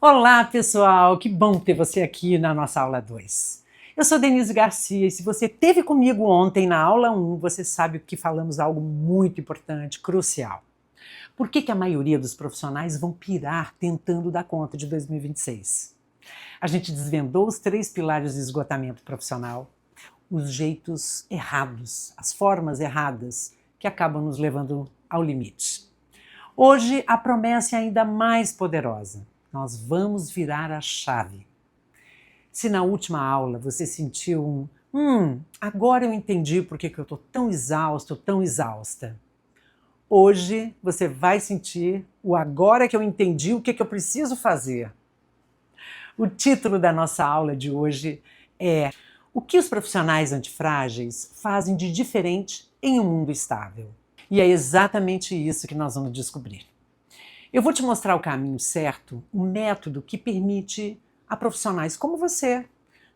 Olá, pessoal! Que bom ter você aqui na nossa aula 2. Eu sou Denise Garcia e se você esteve comigo ontem na aula 1, você sabe que falamos algo muito importante, crucial. Por que a maioria dos profissionais vão pirar tentando dar conta de 2026? A gente desvendou os 3 pilares do esgotamento profissional, os jeitos errados, as formas erradas que acabam nos levando ao limite. Hoje a promessa é ainda mais poderosa. Nós vamos virar a chave. Se na última aula você sentiu agora eu entendi por que eu estou tão exausto, tão exausta. Hoje você vai sentir o agora que eu entendi o que eu preciso fazer. O título da nossa aula de hoje é O que os profissionais antifrágeis fazem de diferente em um mundo estável? E é exatamente isso que nós vamos descobrir. Eu vou te mostrar o caminho certo, o método que permite a profissionais como você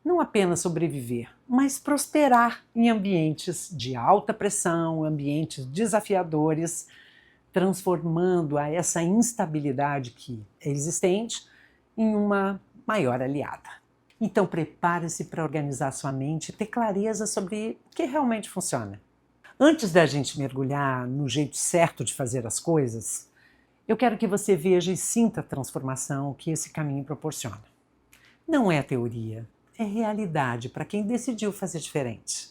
não apenas sobreviver, mas prosperar em ambientes de alta pressão, ambientes desafiadores, transformando essa instabilidade que é existente em uma maior aliada. Então prepare-se para organizar sua mente e ter clareza sobre o que realmente funciona. Antes da gente mergulhar no jeito certo de fazer as coisas, eu quero que você veja e sinta a transformação que esse caminho proporciona. Não é teoria, é realidade para quem decidiu fazer diferente.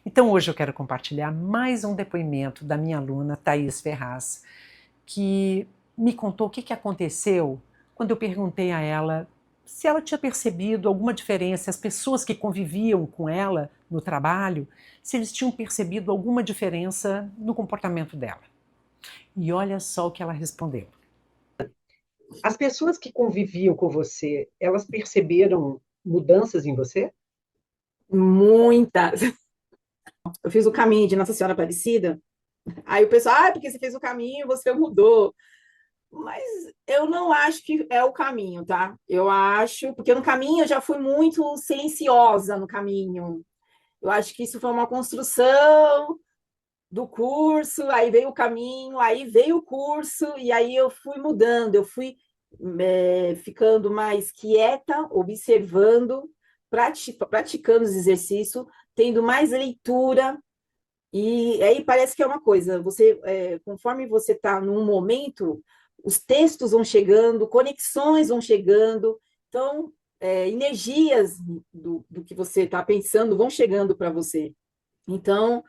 Então hoje eu quero compartilhar mais um depoimento da minha aluna Thaís Ferraz, que me contou o que aconteceu quando eu perguntei a ela se ela tinha percebido alguma diferença, as pessoas que conviviam com ela no trabalho, se eles tinham percebido alguma diferença no comportamento dela. E olha só o que ela respondeu. As pessoas que conviviam com você, elas perceberam mudanças em você? Muitas. Eu fiz o caminho de Nossa Senhora Aparecida. Aí o pessoal, porque você fez o caminho, você mudou. Mas eu não acho que é o caminho, tá? Eu acho, porque no caminho eu já fui muito silenciosa no caminho. Eu acho que isso foi uma construção do curso, aí veio o caminho, aí veio o curso, e aí eu fui mudando, eu fui ficando mais quieta, observando, praticando os exercícios, tendo mais leitura, e aí parece que é uma coisa, conforme você está num momento, os textos vão chegando, conexões vão chegando, então, energias do que você está pensando vão chegando para você. Então,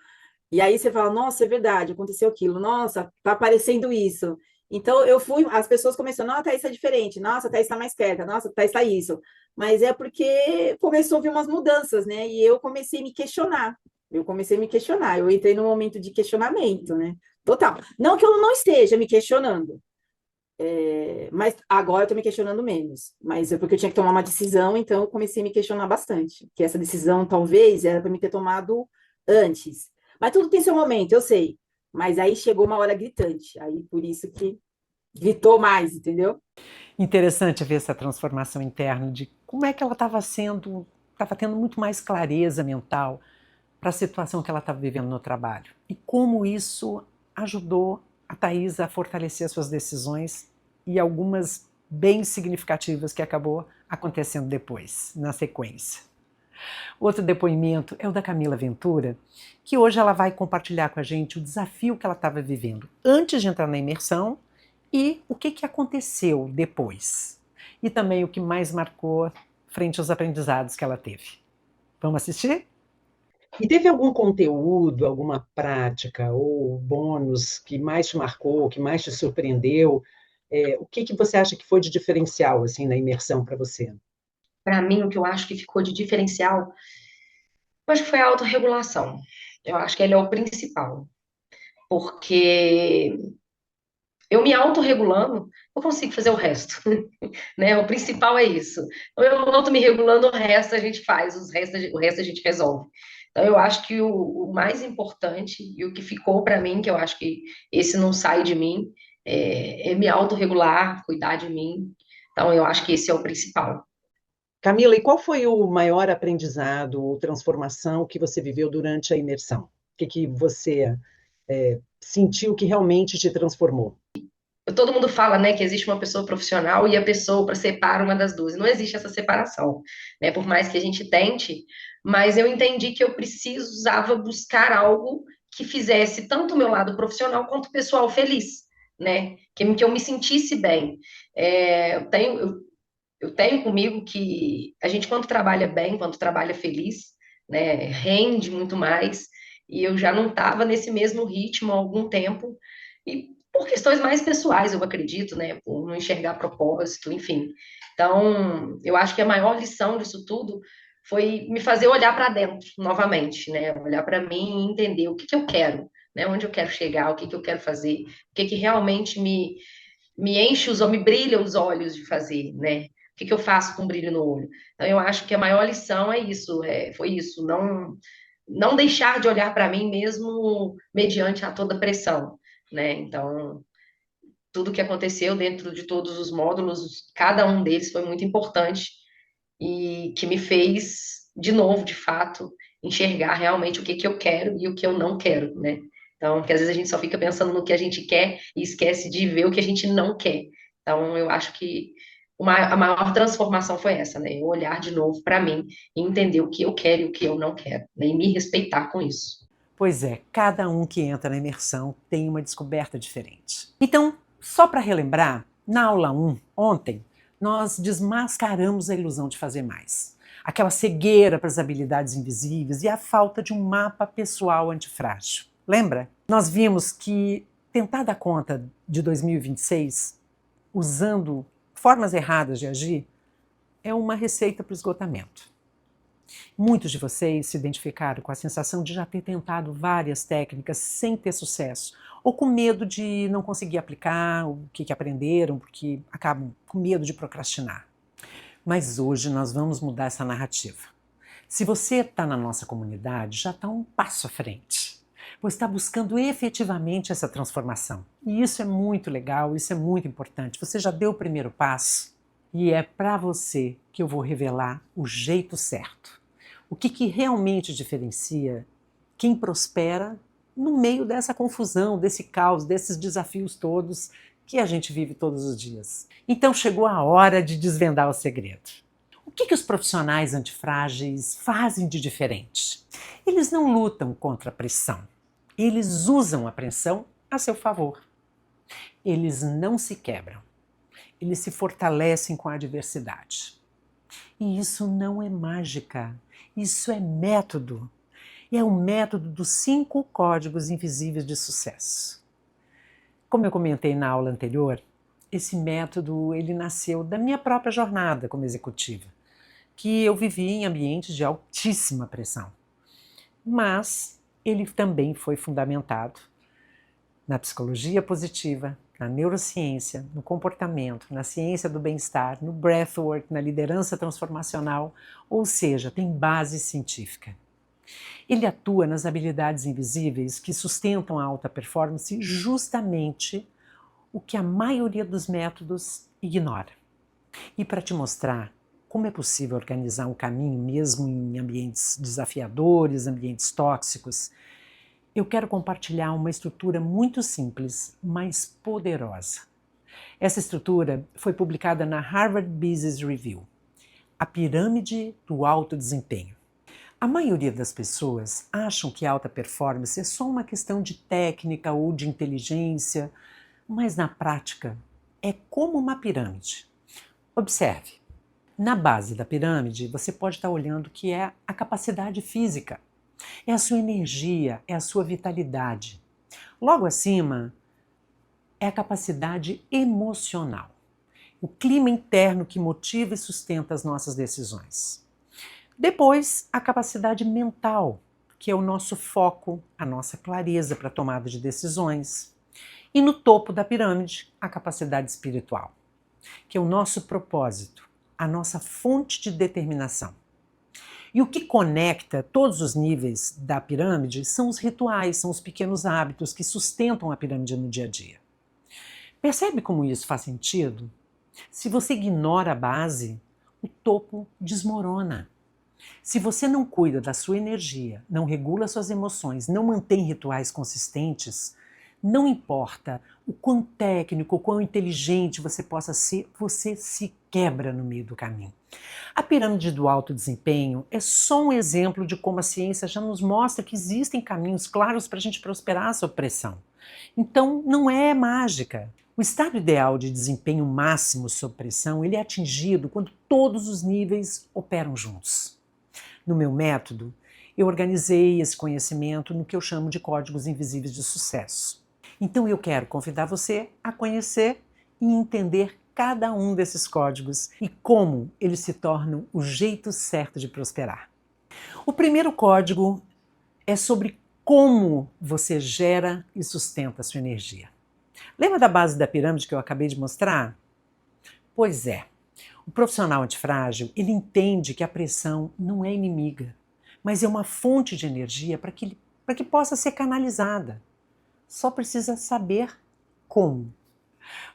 e aí você fala, nossa, é verdade, aconteceu aquilo, nossa, tá aparecendo isso. Então eu fui, as pessoas começaram, nossa, Thaís é diferente, nossa, Thaís está mais quieta, nossa, Thaís está isso. Mas é porque começou a vir umas mudanças, né? E eu comecei a me questionar. Eu entrei num momento de questionamento, né? Total. Não que eu não esteja me questionando, mas agora eu estou me questionando menos. Mas é porque eu tinha que tomar uma decisão, então eu comecei a me questionar bastante. Que essa decisão talvez era para me ter tomado antes. Mas tudo tem seu momento, eu sei. Mas aí chegou uma hora gritante. Aí por isso que gritou mais, entendeu? Interessante ver essa transformação interna de como é que ela estava tendo muito mais clareza mental para a situação que ela estava vivendo no trabalho. E como isso ajudou a Thaís a fortalecer as suas decisões e algumas bem significativas que acabou acontecendo depois, na sequência. Outro depoimento é o da Camila Ventura, que hoje ela vai compartilhar com a gente o desafio que ela estava vivendo antes de entrar na imersão e o que aconteceu depois. E também o que mais marcou frente aos aprendizados que ela teve. Vamos assistir? E teve algum conteúdo, alguma prática ou bônus que mais te marcou, que mais te surpreendeu? O que você acha que foi de diferencial assim na imersão para você? Para mim, o que eu acho que ficou de diferencial, eu acho que foi a autorregulação. Eu acho que ele é o principal, porque eu me autorregulando, eu consigo fazer o resto, né? O principal é isso. Então, eu auto me regulando, o resto a gente faz, o resto a gente resolve. Então, eu acho que o mais importante e o que ficou para mim, que eu acho que esse não sai de mim, é me autorregular, cuidar de mim. Então, eu acho que esse é o principal. Camila, e qual foi o maior aprendizado ou transformação que você viveu durante a imersão? O que você sentiu que realmente te transformou? todo mundo fala, né, que existe uma pessoa profissional e a pessoa para separa uma das duas. Não existe essa separação, né? Por mais que a gente tente, mas eu entendi que eu precisava buscar algo que fizesse tanto o meu lado profissional quanto o pessoal feliz, né? Que eu me sentisse bem. Eu tenho comigo que a gente, quando trabalha bem, quando trabalha feliz, né, rende muito mais. E eu já não estava nesse mesmo ritmo há algum tempo, e por questões mais pessoais, eu acredito, né, por não enxergar propósito, enfim. Então, eu acho que a maior lição disso tudo foi me fazer olhar para dentro novamente, né, olhar para mim e entender o que que eu quero, né, onde eu quero chegar, o que que eu quero fazer, o que que realmente me enche me brilha os olhos de fazer, né? O que que eu faço com brilho no olho? Então, eu acho que a maior lição é isso, foi isso, não deixar de olhar para mim mesmo mediante a toda pressão, né? Então, tudo que aconteceu dentro de todos os módulos, cada um deles foi muito importante e que me fez, de novo, de fato, enxergar realmente o que que eu quero e o que eu não quero, né? Então, porque às vezes a gente só fica pensando no que a gente quer e esquece de ver o que a gente não quer. Então, eu acho que a maior transformação foi essa, né? Eu olhar de novo para mim e entender o que eu quero e o que eu não quero, né? E me respeitar com isso. Pois é, cada um que entra na imersão tem uma descoberta diferente. Então, só para relembrar, na aula 1, ontem, nós desmascaramos a ilusão de fazer mais. Aquela cegueira para as habilidades invisíveis e a falta de um mapa pessoal antifrágil. Lembra? Nós vimos que tentar dar conta de 2026 usando formas erradas de agir é uma receita para o esgotamento. Muitos de vocês se identificaram com a sensação de já ter tentado várias técnicas sem ter sucesso, ou com medo de não conseguir aplicar o que aprenderam, porque acabam com medo de procrastinar. Mas hoje nós vamos mudar essa narrativa. Se você está na nossa comunidade, já está um passo à frente, pois está buscando efetivamente essa transformação. E isso é muito legal, isso é muito importante. Você já deu o primeiro passo e é para você que eu vou revelar o jeito certo. O que realmente diferencia quem prospera no meio dessa confusão, desse caos, desses desafios todos que a gente vive todos os dias. Então chegou a hora de desvendar o segredo. O que os profissionais antifrágeis fazem de diferente? Eles não lutam contra a pressão. Eles usam a pressão a seu favor. Eles não se quebram. Eles se fortalecem com a adversidade. E isso não é mágica. Isso é método. É o método dos 5 códigos invisíveis de sucesso. Como eu comentei na aula anterior, esse método ele nasceu da minha própria jornada como executiva, que eu vivi em ambientes de altíssima pressão. Mas ele também foi fundamentado na psicologia positiva, na neurociência, no comportamento, na ciência do bem-estar, no breathwork, na liderança transformacional, ou seja, tem base científica. Ele atua nas habilidades invisíveis que sustentam a alta performance, justamente o que a maioria dos métodos ignora. E para te mostrar como é possível organizar um caminho mesmo em ambientes desafiadores, ambientes tóxicos, eu quero compartilhar uma estrutura muito simples, mas poderosa. Essa estrutura foi publicada na Harvard Business Review, a pirâmide do alto desempenho. A maioria das pessoas acham que alta performance é só uma questão de técnica ou de inteligência, mas na prática é como uma pirâmide. Observe, na base da pirâmide você pode estar olhando que é a capacidade física. É a sua energia, é a sua vitalidade. Logo acima, é a capacidade emocional. O clima interno que motiva e sustenta as nossas decisões. Depois, a capacidade mental, que é o nosso foco, a nossa clareza para a tomada de decisões. E no topo da pirâmide, a capacidade espiritual, que é o nosso propósito, a nossa fonte de determinação. E o que conecta todos os níveis da pirâmide são os rituais, são os pequenos hábitos que sustentam a pirâmide no dia a dia. Percebe como isso faz sentido? Se você ignora a base, o topo desmorona. Se você não cuida da sua energia, não regula suas emoções, não mantém rituais consistentes, Não importa o quão técnico, o quão inteligente você possa ser, você se quebra no meio do caminho. A pirâmide do alto desempenho é só um exemplo de como a ciência já nos mostra que existem caminhos claros para a gente prosperar sob pressão. Então, não é mágica. O estado ideal de desempenho máximo sob pressão, ele é atingido quando todos os níveis operam juntos. No meu método, eu organizei esse conhecimento no que eu chamo de códigos invisíveis de sucesso. Então eu quero convidar você a conhecer e entender cada um desses códigos e como eles se tornam o jeito certo de prosperar. O primeiro código é sobre como você gera e sustenta a sua energia. Lembra da base da pirâmide que eu acabei de mostrar? Pois é, o profissional antifrágil, ele entende que a pressão não é inimiga, mas é uma fonte de energia para que possa ser canalizada. Só precisa saber como.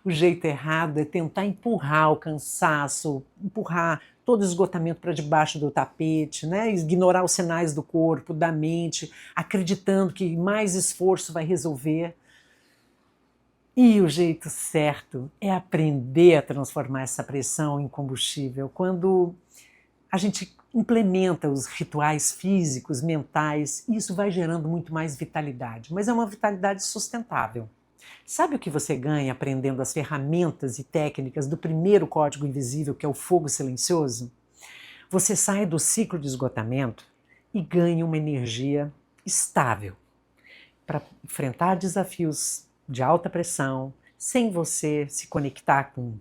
O jeito errado é tentar empurrar o cansaço, empurrar todo o esgotamento para debaixo do tapete, né? Ignorar os sinais do corpo, da mente, acreditando que mais esforço vai resolver. E o jeito certo é aprender a transformar essa pressão em combustível. Quando a gente implementa os rituais físicos, mentais, isso vai gerando muito mais vitalidade, mas é uma vitalidade sustentável. Sabe o que você ganha aprendendo as ferramentas e técnicas do primeiro código invisível, que é o fogo silencioso? Você sai do ciclo de esgotamento e ganha uma energia estável para enfrentar desafios de alta pressão, sem você se conectar com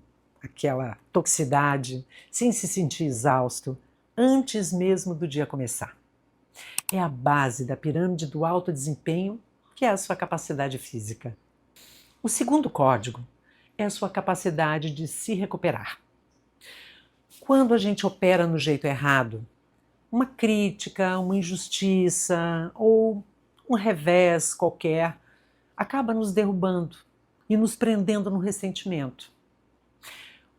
aquela toxicidade, sem se sentir exausto, antes mesmo do dia começar. É a base da pirâmide do alto desempenho, que é a sua capacidade física. O segundo código é a sua capacidade de se recuperar. Quando a gente opera no jeito errado, uma crítica, uma injustiça ou um revés qualquer acaba nos derrubando e nos prendendo no ressentimento.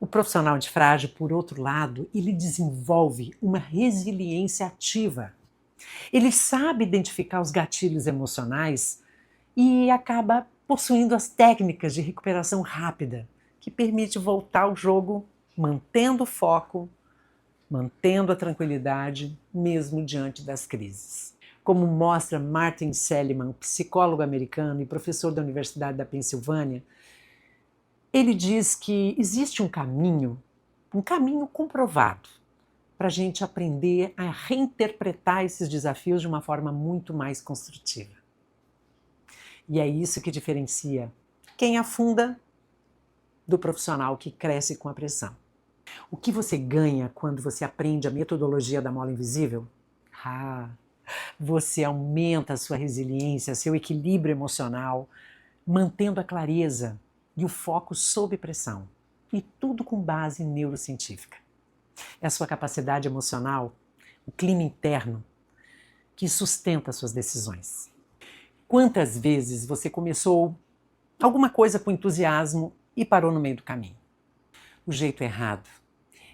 O profissional antifrágil, por outro lado, ele desenvolve uma resiliência ativa. Ele sabe identificar os gatilhos emocionais e acaba possuindo as técnicas de recuperação rápida, que permite voltar ao jogo mantendo o foco, mantendo a tranquilidade, mesmo diante das crises. Como mostra Martin Seligman, psicólogo americano e professor da Universidade da Pensilvânia, ele diz que existe um caminho comprovado para a gente aprender a reinterpretar esses desafios de uma forma muito mais construtiva. E é isso que diferencia quem afunda do profissional que cresce com a pressão. O que você ganha quando você aprende a metodologia da mola invisível? Você aumenta a sua resiliência, seu equilíbrio emocional, mantendo a clareza e o foco sob pressão. E tudo com base neurocientífica. É a sua capacidade emocional, o clima interno, que sustenta suas decisões. Quantas vezes você começou alguma coisa com entusiasmo e parou no meio do caminho? O jeito errado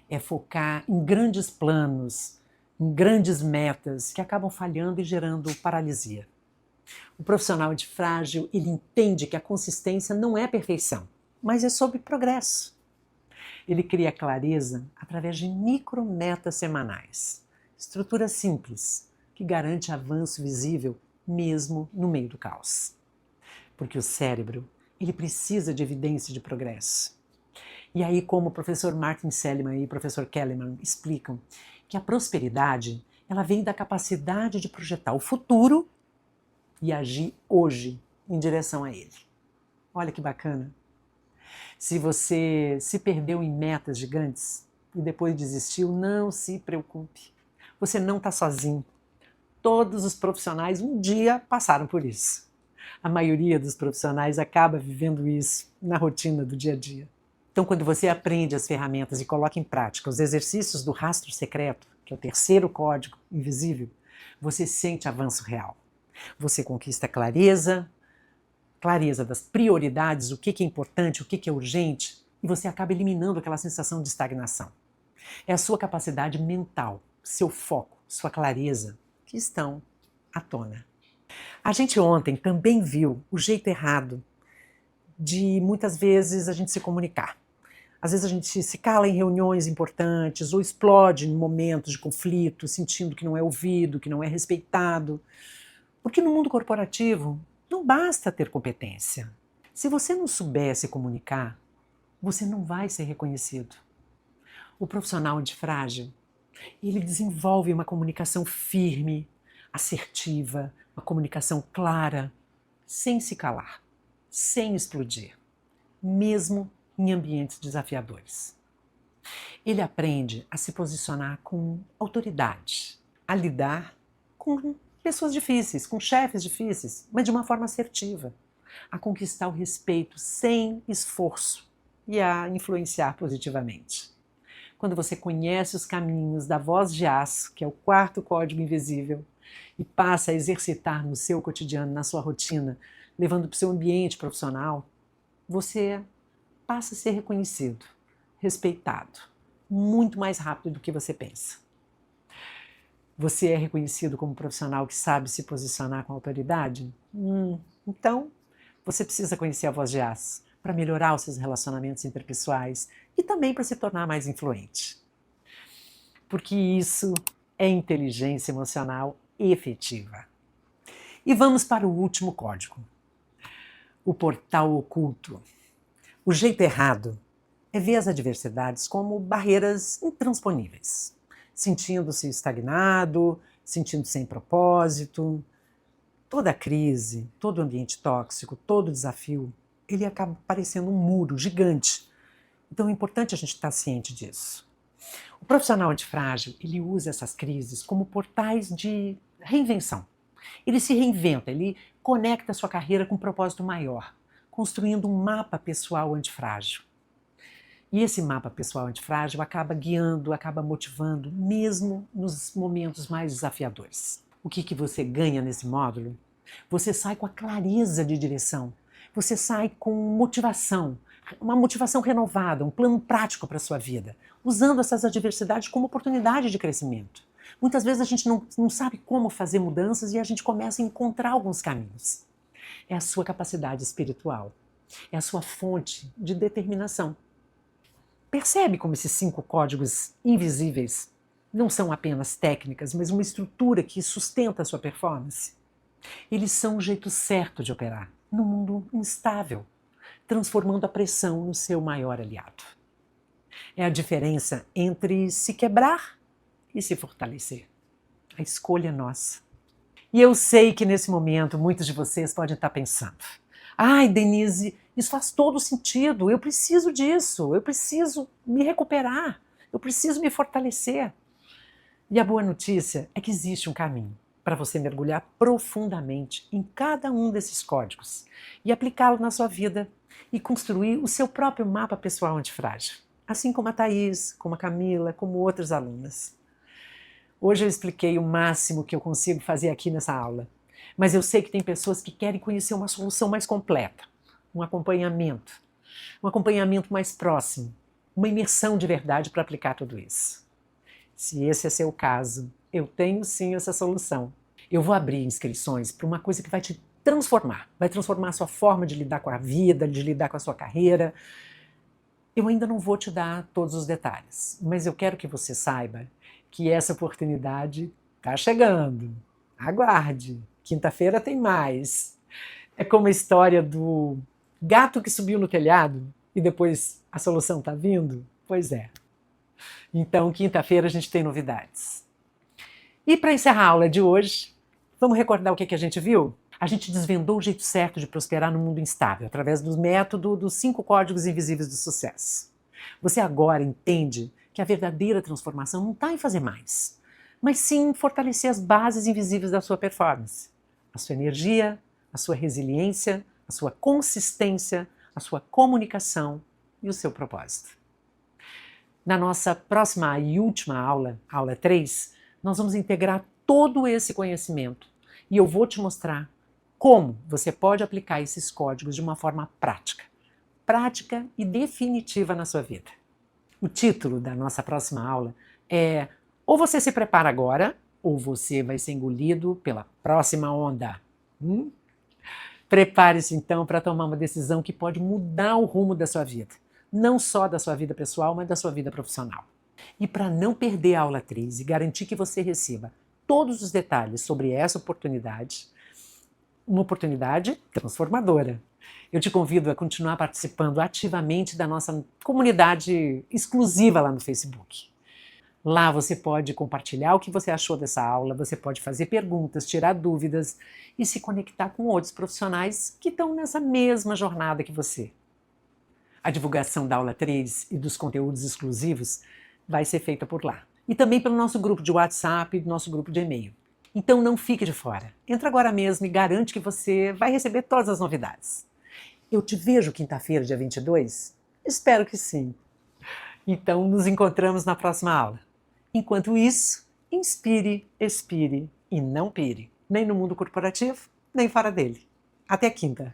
é focar em grandes planos, em grandes metas que acabam falhando e gerando paralisia. O profissional antifrágil, ele entende que a consistência não é perfeição, mas é sobre progresso. Ele cria clareza através de micrometas semanais. Estrutura simples, que garante avanço visível mesmo no meio do caos. Porque o cérebro, ele precisa de evidência de progresso. E aí, como o professor Martin Seligman e o professor Kahneman explicam, que a prosperidade, ela vem da capacidade de projetar o futuro e agir hoje em direção a ele. Olha que bacana. Se você se perdeu em metas gigantes e depois desistiu, não se preocupe. Você não está sozinho. Todos os profissionais um dia passaram por isso. A maioria dos profissionais acaba vivendo isso na rotina do dia a dia. Então, quando você aprende as ferramentas e coloca em prática os exercícios do rastro secreto, que é o terceiro código invisível, você sente avanço real. Você conquista clareza das prioridades, o que é importante, o que é urgente, e você acaba eliminando aquela sensação de estagnação. É a sua capacidade mental, seu foco, sua clareza, que estão à tona. A gente ontem também viu o jeito errado de muitas vezes a gente se comunicar. Às vezes a gente se cala em reuniões importantes ou explode em momentos de conflito, sentindo que não é ouvido, que não é respeitado. Porque no mundo corporativo não basta ter competência. Se você não souber se comunicar, você não vai ser reconhecido. O profissional antifrágil, ele desenvolve uma comunicação firme, assertiva, uma comunicação clara, sem se calar, sem explodir, mesmo em ambientes desafiadores. Ele aprende a se posicionar com autoridade, a lidar com pessoas difíceis, com chefes difíceis, mas de uma forma assertiva, a conquistar o respeito sem esforço e a influenciar positivamente. Quando você conhece os caminhos da voz de aço, que é o quarto código invisível, e passa a exercitar no seu cotidiano, na sua rotina, levando para o seu ambiente profissional, você passa a ser reconhecido, respeitado, muito mais rápido do que você pensa. Você é reconhecido como um profissional que sabe se posicionar com autoridade? Então, você precisa conhecer a voz de aço para melhorar os seus relacionamentos interpessoais e também para se tornar mais influente. Porque isso é inteligência emocional efetiva. E vamos para o último código. O portal oculto. O jeito errado é ver as adversidades como barreiras intransponíveis, sentindo-se estagnado, sentindo-se sem propósito. Toda crise, todo ambiente tóxico, todo desafio, ele acaba parecendo um muro gigante. Então é importante a gente estar ciente disso. O profissional antifrágil, ele usa essas crises como portais de reinvenção. Ele se reinventa, ele conecta a sua carreira com um propósito maior, construindo um mapa pessoal antifrágil. E esse mapa pessoal antifrágil acaba guiando, acaba motivando, mesmo nos momentos mais desafiadores. O que você ganha nesse módulo? Você sai com a clareza de direção, você sai com motivação, uma motivação renovada, um plano prático para a sua vida, usando essas adversidades como oportunidade de crescimento. Muitas vezes a gente não sabe como fazer mudanças e a gente começa a encontrar alguns caminhos. É a sua capacidade espiritual, é a sua fonte de determinação. Percebe como esses 5 códigos invisíveis não são apenas técnicas, mas uma estrutura que sustenta a sua performance? Eles são o jeito certo de operar num mundo instável, transformando a pressão no seu maior aliado. É a diferença entre se quebrar e se fortalecer. A escolha é nossa. E eu sei que nesse momento muitos de vocês podem estar pensando: ai, Denise, isso faz todo sentido, eu preciso disso, eu preciso me recuperar, eu preciso me fortalecer. E a boa notícia é que existe um caminho para você mergulhar profundamente em cada um desses códigos e aplicá-lo na sua vida e construir o seu próprio mapa pessoal antifrágil, assim como a Thaís, como a Camila, como outras alunas. Hoje eu expliquei o máximo que eu consigo fazer aqui nessa aula, mas eu sei que tem pessoas que querem conhecer uma solução mais completa, um acompanhamento mais próximo, uma imersão de verdade para aplicar tudo isso. Se esse é seu caso, eu tenho sim essa solução. Eu vou abrir inscrições para uma coisa que vai te transformar, vai transformar a sua forma de lidar com a vida, de lidar com a sua carreira. Eu ainda não vou te dar todos os detalhes, mas eu quero que você saiba que essa oportunidade está chegando. Aguarde, quinta-feira tem mais. É como a história do gato que subiu no telhado e depois a solução está vindo? Pois é. Então, quinta-feira a gente tem novidades. E para encerrar a aula de hoje, vamos recordar o que a gente viu? A gente desvendou o jeito certo de prosperar no mundo instável, através do método dos 5 códigos invisíveis do sucesso. Você agora entende que a verdadeira transformação não está em fazer mais, mas sim em fortalecer as bases invisíveis da sua performance. A sua energia, a sua resiliência, a sua consistência, a sua comunicação e o seu propósito. Na nossa próxima e última aula, aula 3, nós vamos integrar todo esse conhecimento e eu vou te mostrar como você pode aplicar esses códigos de uma forma prática e definitiva na sua vida. O título da nossa próxima aula é: ou você se prepara agora, ou você vai ser engolido pela próxima onda. Hum? Prepare-se então para tomar uma decisão que pode mudar o rumo da sua vida. Não só da sua vida pessoal, mas da sua vida profissional. E para não perder a aula 3 e garantir que você receba todos os detalhes sobre essa oportunidade, uma oportunidade transformadora, eu te convido a continuar participando ativamente da nossa comunidade exclusiva lá no Facebook. Lá você pode compartilhar o que você achou dessa aula, você pode fazer perguntas, tirar dúvidas e se conectar com outros profissionais que estão nessa mesma jornada que você. A divulgação da aula 3 e dos conteúdos exclusivos vai ser feita por lá. E também pelo nosso grupo de WhatsApp e do nosso grupo de e-mail. Então não fique de fora. Entra agora mesmo e garante que você vai receber todas as novidades. Eu te vejo quinta-feira, dia 22? Espero que sim. Então nos encontramos na próxima aula. Enquanto isso, inspire, expire e não pire. Nem no mundo corporativo, nem fora dele. Até quinta!